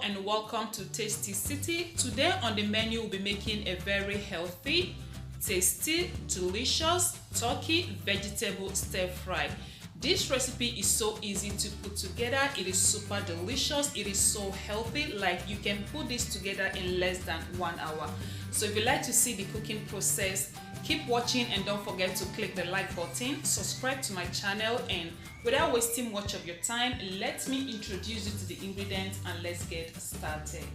and welcome to Tasty City. Today on the menu we'll be making a very healthy, tasty, delicious turkey vegetable stir fry. This recipe is so easy to put together. It is super delicious. It is so healthy. Like, you can put this together in less than 1 hour. So if you like to see the cooking process, keep watching and don't forget to click the like button, subscribe to my channel, and without wasting much of your time, let me introduce you to the ingredients and let's get started.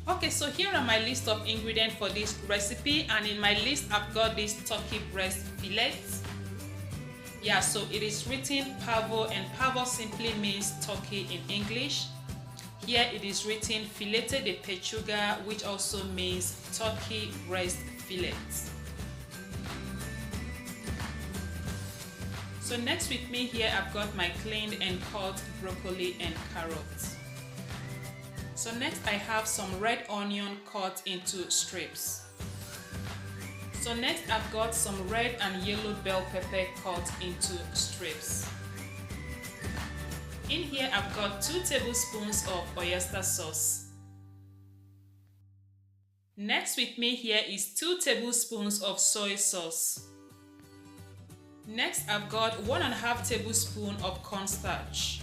Okay, so here are my list of ingredients for this recipe, and in my list I've got this turkey breast fillet. Yeah, so it is written pavo, and pavo simply means turkey in English. Here it is written filete de pechuga, which also means turkey breast fillet. So next with me here I've got my cleaned and cut broccoli and carrots. So next I have some red onion cut into strips. So next I've got some red and yellow bell pepper cut into strips. In here I've got 2 tablespoons of oyster sauce. Next with me here is 2 tablespoons of soy sauce. Next I've got 1.5 tablespoons of cornstarch.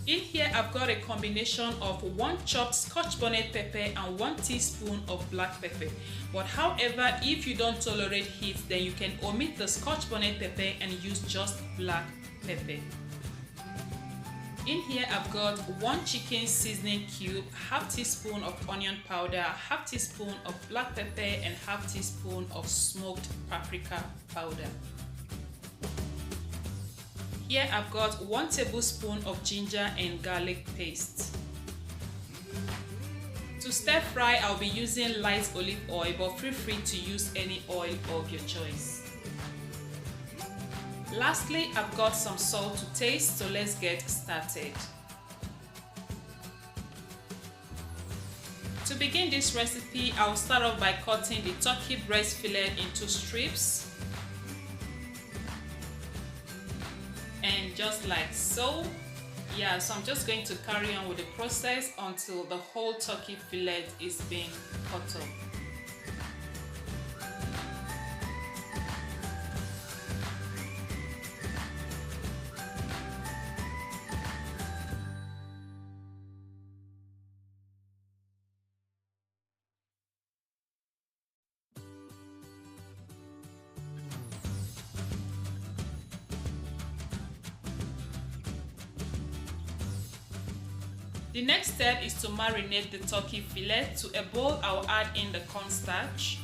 In here I've got a combination of 1 chopped scotch bonnet pepper and 1 teaspoon of black pepper. But however, if you don't tolerate heat, then you can omit the scotch bonnet pepper and use just black pepper. In here I've got 1 chicken seasoning cube, half teaspoon of onion powder, half teaspoon of black pepper, and half teaspoon of smoked paprika powder. Here I've got 1 tablespoon of ginger and garlic paste. To stir fry, I'll be using light olive oil, but feel free to use any oil of your choice. Lastly, I've got some salt to taste, so let's get started. To begin this recipe, I'll start off by cutting the turkey breast fillet into strips. And just like so. Yeah, so I'm just going to carry on with the process until the whole turkey fillet is being cut up. The next step is to marinate the turkey fillet. To a bowl, I'll add in the cornstarch,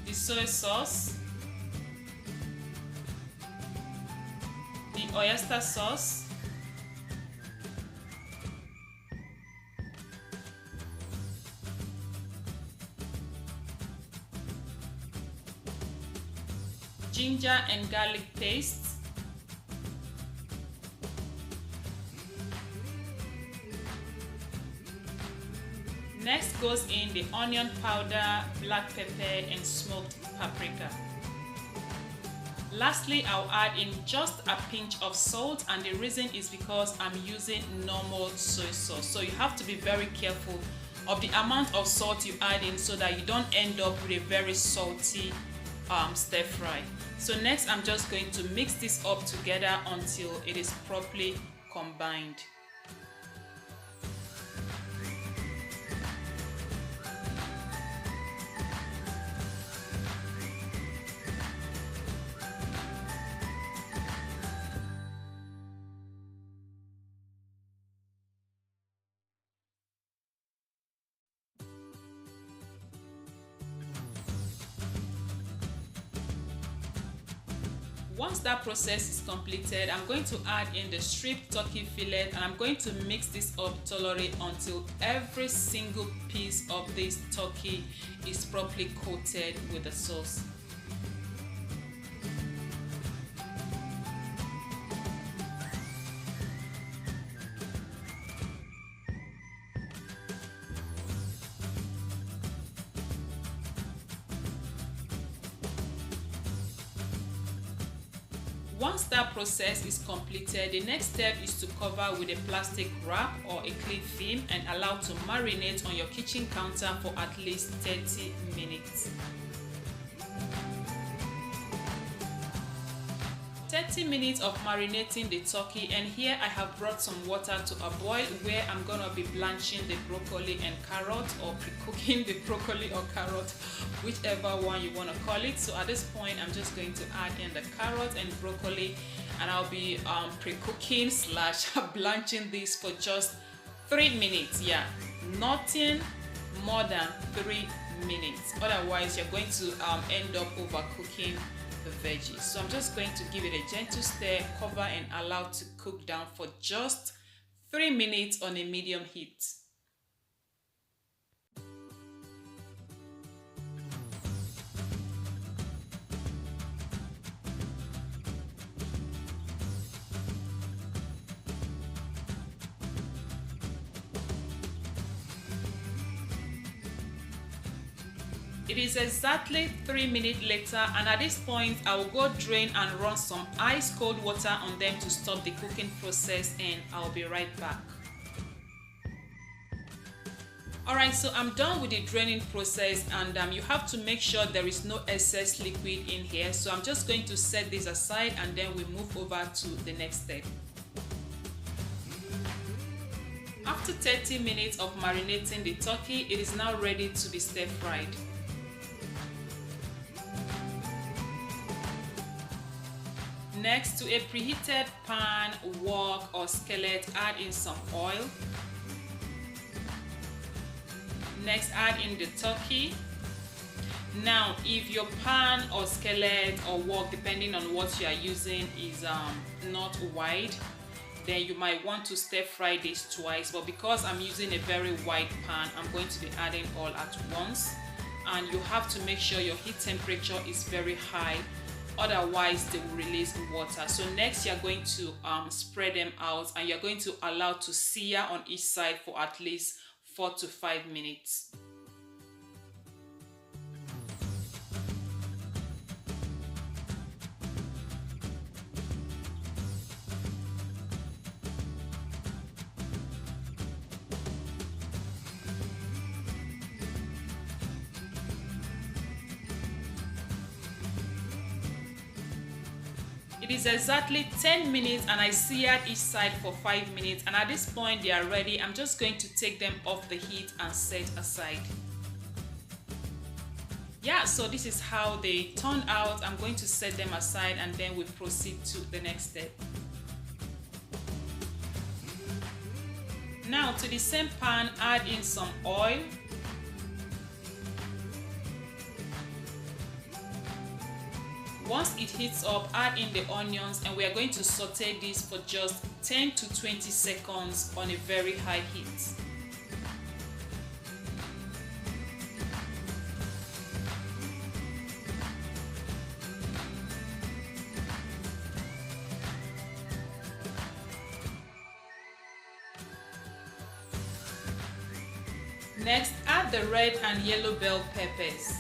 the soy sauce, the oyster sauce, ginger and garlic paste, next goes in the onion powder, black pepper, and smoked paprika. Lastly, I'll add in just a pinch of salt, and the reason is because I'm using normal soy sauce. So you have to be very careful of the amount of salt you add in so that you don't end up with a very salty stir fry. So next I'm just going to mix this up together until it is properly combined. Once that process is completed, I'm going to add in the stripped turkey fillet, and I'm going to mix this up thoroughly until every single piece of this turkey is properly coated with the sauce. Once that process is completed, the next step is to cover with a plastic wrap or a cling film and allow to marinate on your kitchen counter for at least 30 minutes. 30 minutes of marinating the turkey, and here I have brought some water to a boil where I'm gonna be blanching the broccoli and carrot, or pre-cooking the broccoli or carrot, whichever one you want to call it. So at this point I'm just going to add in the carrot and broccoli, and I'll be pre-cooking slash blanching this for just 3 minutes. Yeah, nothing more than 3 minutes, otherwise you're going to end up overcooking the veggies. So I'm just going to give it a gentle stir, cover and allow to cook down for just 3 minutes on a medium heat. It is exactly 3 minutes later, and at this point I will go drain and run some ice cold water on them to stop the cooking process, and I'll be right back. Alright, so I'm done with the draining process, and you have to make sure there is no excess liquid in here. So I'm just going to set this aside and then we move over to the next step. After 30 minutes of marinating the turkey, it is now ready to be stir fried. Next, to a preheated pan, wok or skillet, add in some oil. Next, add in the turkey. Now, if your pan or skillet or wok, depending on what you are using, is not wide, then you might want to stir fry this twice. But because I'm using a very wide pan, I'm going to be adding all at once. And you have to make sure your heat temperature is very high, otherwise they will release water. So next you're going to spread them out, and you're going to allow to sear on each side for at least 4 to 5 minutes. It is exactly 10 minutes and I seared each side for 5 minutes, and at this point they are ready. I'm just going to take them off the heat and set aside. Yeah, so this is how they turn out. I'm going to set them aside and then we proceed to the next step. Now to the same pan, add in some oil. Once it heats up, add in the onions, and we are going to saute this for just 10 to 20 seconds on a very high heat. Next, add the red and yellow bell peppers,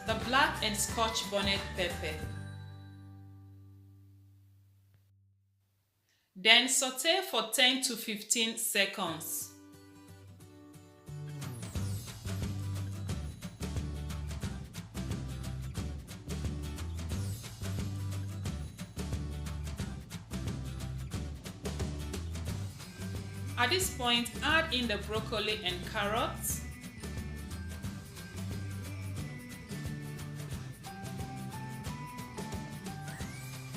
the black and Scotch bonnet pepper. Then saute for 10 to 15 seconds. At this point, add in the broccoli and carrots.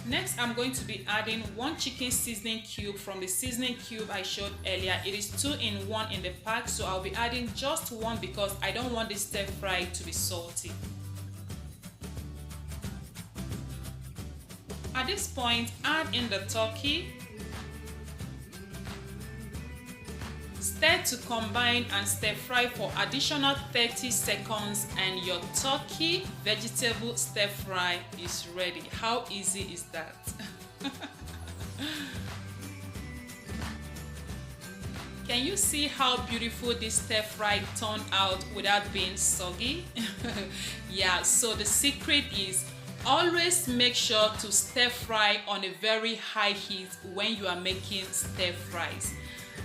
Next, I'm going to be adding 1 chicken seasoning cube from the seasoning cube I showed earlier. It is 2 in 1 in the pack, so I'll be adding just 1 because I don't want this stir fry to be salty. At this point, add in the turkey. Stir to combine and stir fry for additional 30 seconds, and your turkey vegetable stir fry is ready. How easy is that? Can you see how beautiful this stir fry turned out without being soggy? Yeah, so the secret is always make sure to stir fry on a very high heat when you are making stir fries.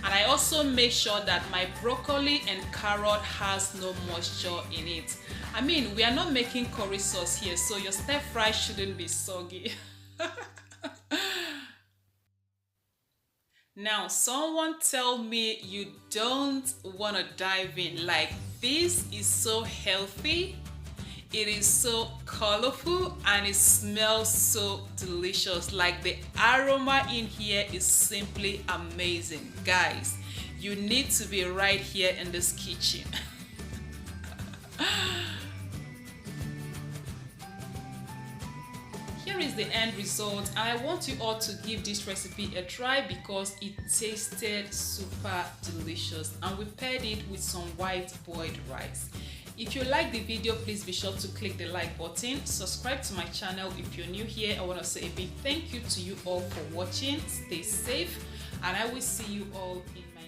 And I also make sure that my broccoli and carrot has no moisture in it. I mean, we are not making curry sauce here, so your stir fry shouldn't be soggy. Now, someone tell me you don't want to dive in. Like, this is so healthy, it is so colorful, and it smells so delicious. Like, the aroma in here is simply amazing. Guys, you need to be right here in this kitchen. Here is the end result, and I want you all to give this recipe a try because it tasted super delicious, and we paired it with some white boiled rice. If you like the video, please be sure to click the like button, subscribe to my channel if you're new here. I want to say a big thank you to you all for watching. Stay safe, and I will see you all in my